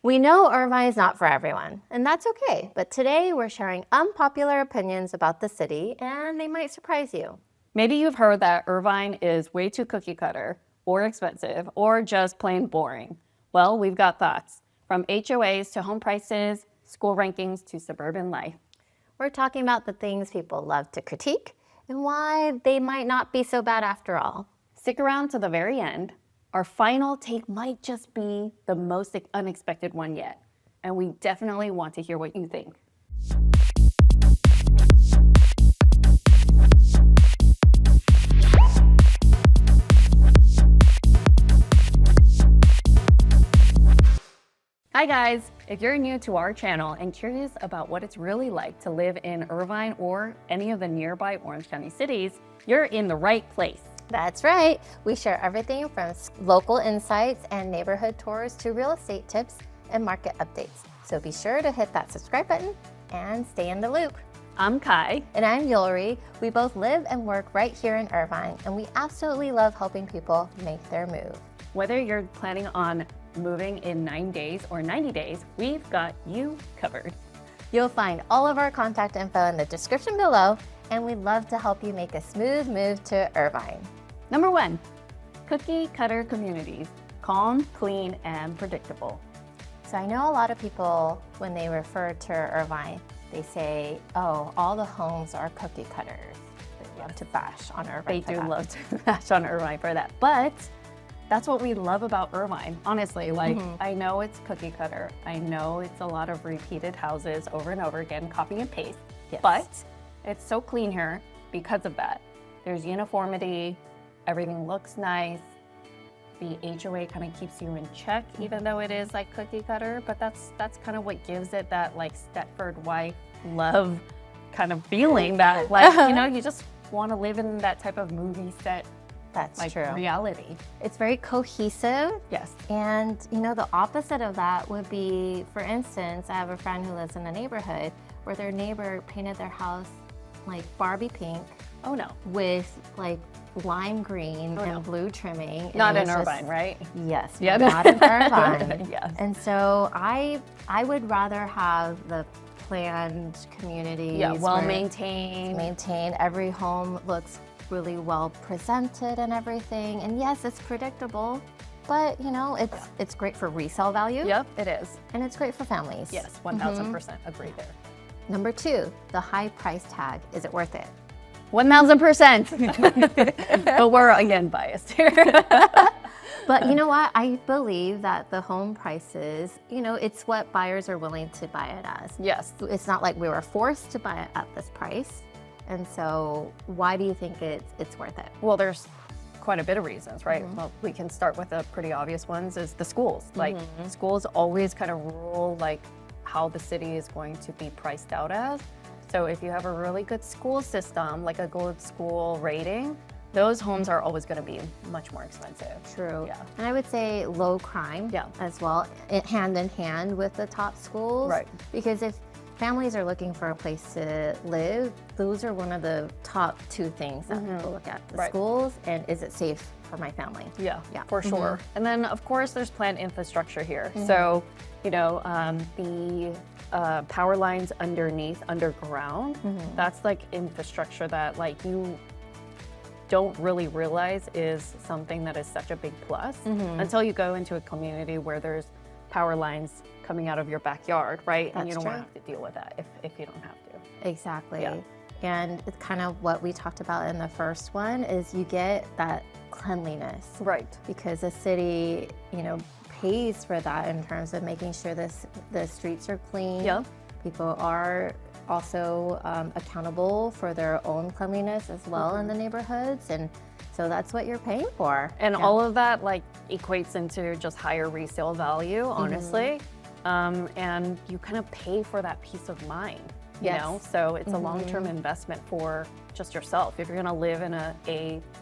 We know Irvine is not for everyone, and that's okay. But today we're sharing unpopular opinions about the city, and they might surprise you. Maybe you've heard that Irvine is way too cookie cutter, or expensive, or just plain boring. Well, we've got thoughts, from HOAs to home prices, school rankings to suburban life. We're talking about the things people love to critique and why they might not be so bad after all. Stick around to the very end. Our final take might just be the most unexpected one yet, and we definitely want to hear what you think. Hi guys! If you're new to our channel and curious about what it's really like to live in Irvine or any of the nearby Orange County cities, you're in the right place. That's right. We share everything from local insights and neighborhood tours to real estate tips and market updates. So be sure to hit that subscribe button and stay in the loop. I'm Kai. And I'm Yulree. We both live and work right here in Irvine, and we absolutely love helping people make their move. Whether you're planning on moving in 9 days or 90 days, we've got you covered. You'll find all of our contact info in the description below, and we'd love to help you make a smooth move to Irvine. Number 1, cookie cutter communities, calm, clean, and predictable. So I know a lot of people, when they refer to Irvine, they say, oh, all the homes are cookie cutters. They love to bash on Irvine. They do love to bash on Irvine for that, but that's what we love about Irvine, honestly. Like, I know it's cookie cutter. I know it's a lot of repeated houses over and over again, copy and paste, but it's so clean here because of that. There's uniformity, everything looks nice. The HOA kind of keeps you in check, even though it is like cookie cutter, but that's kind of what gives it that like Stepford wife love kind of feeling that like, you know, you just want to live in that type of movie set. That's like true. Reality. It's very cohesive. Yes. And you know, the opposite of that would be, for instance, I have a friend who lives in a neighborhood where their neighbor painted their house like Barbie pink. Oh no. With like lime green and blue trimming. Not in Irvine, right? Yes. Yeah. Not in Irvine. Yes. And so I would rather have the planned communities. Yeah, well maintained. Maintained. Every home looks really well presented and everything. And yes, it's predictable, but you know, it's great for resale value. Yep, it is. And it's great for families. Yes, 1000% agree there. Number 2, the high price tag. Is it worth it? 1000%. But we're again biased here. But you know what? I believe that the home prices, you know, it's what buyers are willing to buy it as. Yes. It's not like we were forced to buy it at this price. And so why do you think it's worth it? Well, there's quite a bit of reasons, right? Well, we can start with the pretty obvious ones is the schools. Like schools always kind of rule like how the city is going to be priced out as. So if you have a really good school system, like a good school rating, those homes are always going to be much more expensive. True. Yeah. And I would say low crime as well, hand in hand with the top schools. Right. Because if families are looking for a place to live, those are one of the top 2 things that people look at. The schools and is it safe for my family? Yeah, for sure. And then of course there's planned infrastructure here. So, you know, the power lines underground, that's like infrastructure that like you don't really realize is something that is such a big plus until you go into a community where there's power lines coming out of your backyard, right? And you don't want to have to deal with that if you don't have to. Exactly. Yeah. And it's kind of what we talked about in the first one is you get that cleanliness. Right. Because the city, you know, pays for that in terms of making sure the streets are clean. Yeah. People are also accountable for their own cleanliness as well in the neighborhoods. And so that's what you're paying for. And all of that like equates into just higher resale value, honestly. And you kind of pay for that peace of mind, you know? So it's a long-term investment for just yourself. If you're gonna live in a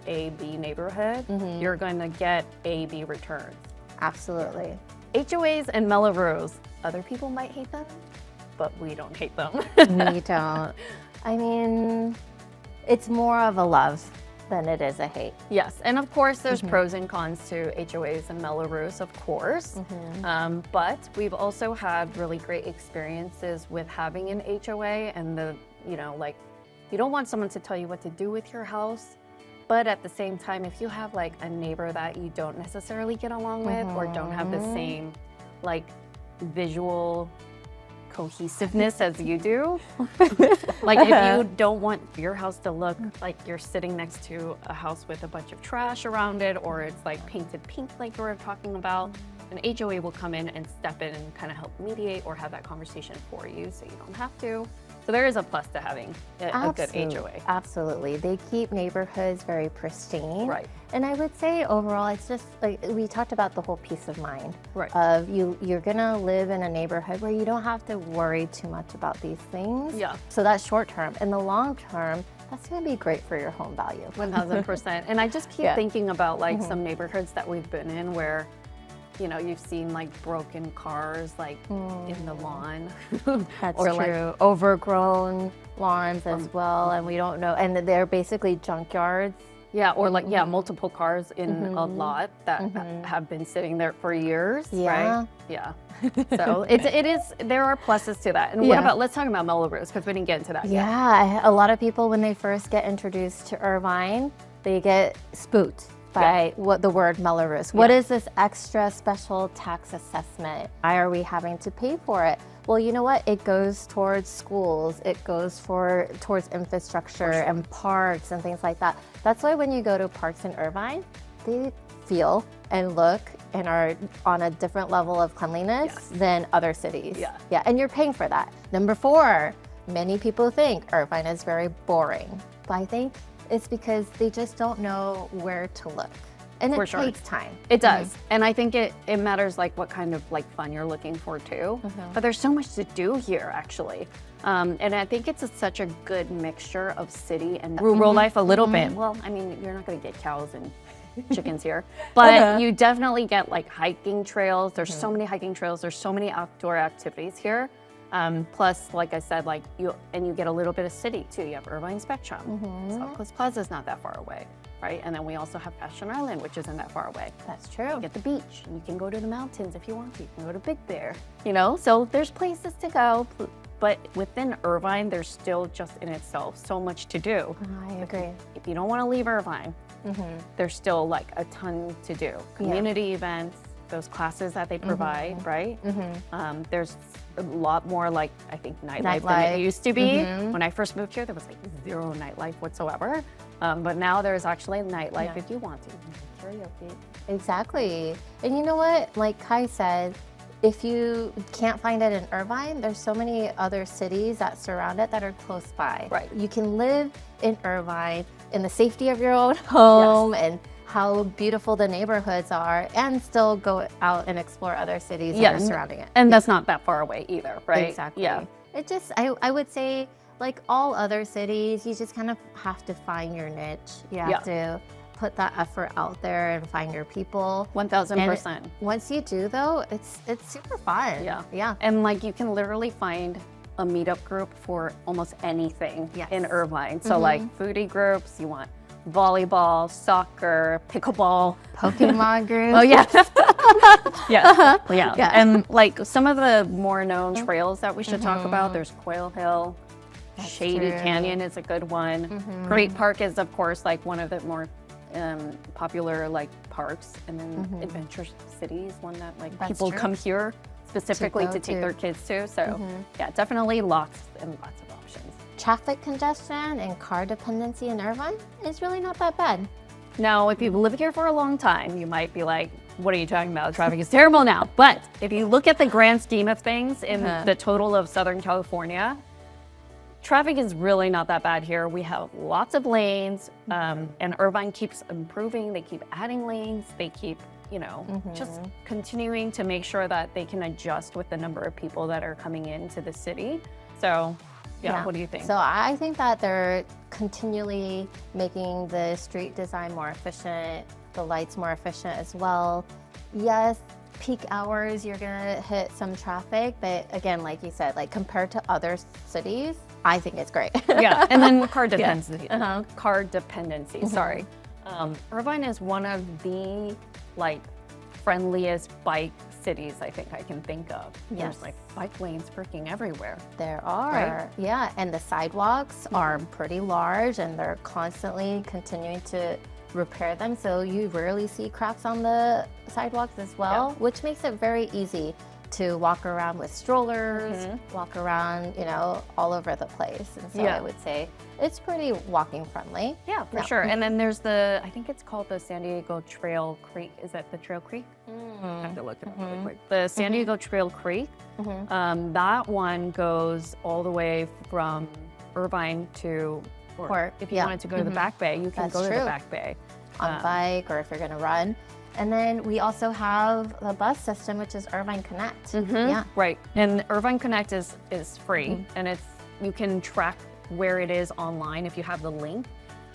A-B neighborhood, you're gonna get A-B returns. Absolutely. HOAs and Melrose, other people might hate them, but we don't hate them. We don't. I mean, it's more of a love. than it is a hate. Yes, and of course there's pros and cons to HOAs and Melrose, of course. But we've also had really great experiences with having an HOA, and you don't want someone to tell you what to do with your house. But at the same time, if you have like a neighbor that you don't necessarily get along with or don't have the same like visual cohesiveness as you do, like if you don't want your house to look like you're sitting next to a house with a bunch of trash around it, or it's like painted pink like you were talking about, an HOA will come in and step in and kind of help mediate or have that conversation for you so you don't have to. So there is a plus to having a good HOA. Absolutely. They keep neighborhoods very pristine. Right. And I would say overall, it's just like we talked about the whole peace of mind. Right. Of you're gonna live in a neighborhood where you don't have to worry too much about these things. Yeah. So that's short term. In the long term, that's gonna be great for your home value. 1000%. And I just keep thinking about like some neighborhoods that we've been in where, you know, you've seen like broken cars like in the lawn. That's or true. like Overgrown lawns as well, and we don't know. And they're basically junkyards. Yeah, or like multiple cars in a lot that have been sitting there for years. Yeah. Right? Yeah. So there are pluses to that. And what about, let's talk about Melrose, because we didn't get into that yet. Yeah, a lot of people when they first get introduced to Irvine, they get spooked by what the word Melrose. What is this extra special tax assessment? Why are we having to pay for it? Well, you know what? It goes towards schools. It goes towards infrastructure and parks and things like that. That's why when you go to parks in Irvine, they feel and look and are on a different level of cleanliness than other cities. Yeah, and you're paying for that. Number 4, many people think Irvine is very boring, but I think it's because they just don't know where to look. And it takes time. It does. And I think it matters like what kind of like fun you're looking for too. But there's so much to do here actually. And I think it's such a good mixture of city and rural life a little bit. Well, I mean, you're not gonna get cows and chickens here, but you definitely get like hiking trails. There's so many hiking trails. There's so many outdoor activities here. Plus, like I said, like you get a little bit of city too. You have Irvine Spectrum. South Coast Plaza is not that far away, right? And then we also have Fashion Island, which isn't that far away. That's true. You get the beach, and you can go to the mountains if you want to. You can go to Big Bear, you know? So there's places to go, but within Irvine, there's still just in itself so much to do. I agree. If you don't want to leave Irvine, there's still like a ton to do. Community events, those classes that they provide, right? There's a lot more like, I think, nightlife than it used to be. When I first moved here, there was like 0 nightlife whatsoever. But now there's actually nightlife if you want to. Karaoke. Exactly. And you know what? Like Kai said, if you can't find it in Irvine, there's so many other cities that surround it that are close by. Right. You can live in Irvine in the safety of your own home and how beautiful the neighborhoods are, and still go out and explore other cities that are surrounding it. And that's not that far away either, right? Exactly. Yeah. It just, I would say, like all other cities, you just kind of have to find your niche. You have to put that effort out there and find your people. 1000%. Once you do though, it's super fun. Yeah. And like you can literally find a meetup group for almost anything in Irvine. So like foodie groups, you want volleyball, soccer, pickleball, Pokemon groups. Oh yeah. Yeah. And like some of the more known trails that we should talk about, there's Quail Hill, Shady Canyon is a good one. Great Park is of course like one of the more popular like parks, and then Adventure City is one that like people come here specifically to take their kids to. So yeah, definitely lots and lots of options. Traffic congestion and car dependency in Irvine is really not that bad. Now, if you've lived here for a long time, you might be like, what are you talking about? Traffic is terrible now. But if you look at the grand scheme of things in the total of Southern California, traffic is really not that bad here. We have lots of lanes, and Irvine keeps improving. They keep adding lanes. They keep, you know, just continuing to make sure that they can adjust with the number of people that are coming into the city. So, yeah, what do you think? So I think that they're continually making the street design more efficient, the lights more efficient as well. Yes, peak hours, you're gonna hit some traffic, but again, like you said, like compared to other cities, I think it's great. Yeah, and then car dependency. Uh-huh. Car dependency. Sorry, Irvine is one of the like friendliest bike cities I think I can think of. Yes. There's like bike lanes freaking everywhere. There are, Right? yeah, and the sidewalks are pretty large, and they're constantly continuing to repair them, so you rarely see cracks on the sidewalks as well, which makes it very easy to walk around with strollers, walk around, you know, all over the place. And so I would say it's pretty walking friendly. Yeah, for sure. And then there's the, I think it's called the San Diego Trail Creek. Is that the Trail Creek? I have to look it up really quick. The San Diego Trail Creek, that one goes all the way from Irvine to Port. If you wanted to go to the Back Bay, you can go to the Back Bay. On bike, or if you're gonna run. And then we also have the bus system, which is Irvine Connect. Yeah. Right. And Irvine Connect is free, and you can track where it is online if you have the link.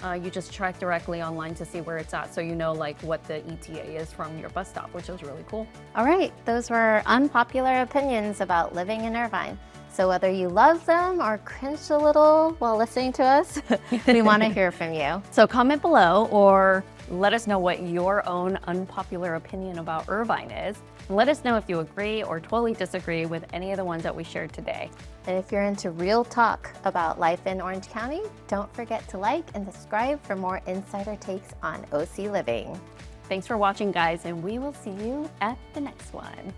You just track directly online to see where it's at, so you know like what the ETA is from your bus stop, which is really cool. All right, those were unpopular opinions about living in Irvine. So whether you love them or cringe a little while listening to us, we want to hear from you. So comment below or let us know what your own unpopular opinion about Irvine is. And let us know if you agree or totally disagree with any of the ones that we shared today. And if you're into real talk about life in Orange County, don't forget to like and subscribe for more insider takes on OC living. Thanks for watching, guys, and we will see you at the next one.